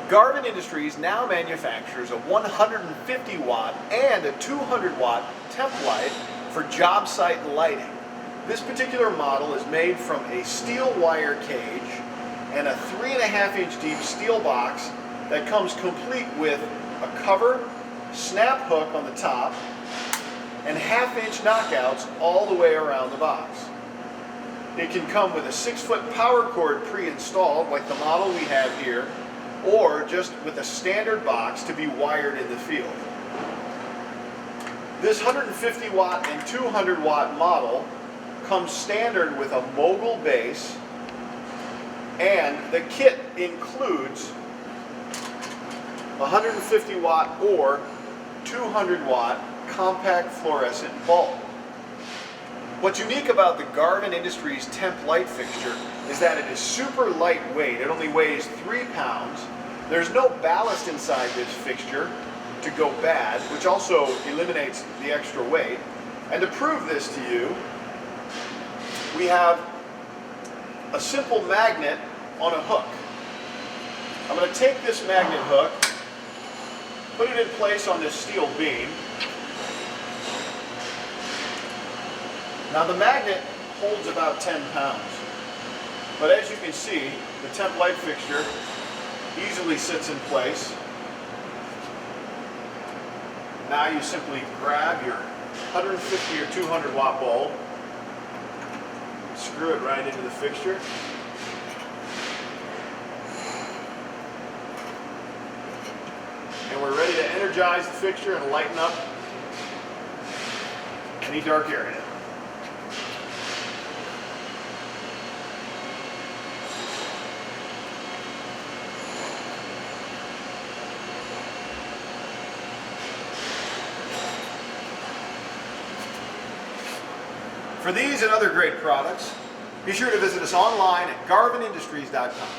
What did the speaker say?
Garvin Industries now manufactures a 150 watt and a 200 watt temp light for job site lighting. This particular model is made from a steel wire cage and a 3.5 inch deep steel box that comes complete with a cover, snap hook on the top, and 1/2 inch knockouts all the way around the box. It can come with a 6-foot power cord pre-installed like the model we have here, or just with a standard box to be wired in the field. This 150 watt and 200 watt model comes standard with a mogul base, and the kit includes 150 watt or 200 watt compact fluorescent bulb. What's unique about the Garvin Industries temp light fixture is that it is super lightweight. It only weighs 3 pounds. There's no ballast inside this fixture to go bad, which also eliminates the extra weight. And to prove this to you, we have a simple magnet on a hook. I'm going to take this magnet hook, put it in place on this steel beam. Now the magnet holds about 10 pounds, but as you can see, the temp light fixture easily sits in place. Now you simply grab your 150 or 200 watt bulb, screw it right into the fixture, and we're ready to energize the fixture and lighten up any dark area. For these and other great products, be sure to visit us online at garvinindustries.com.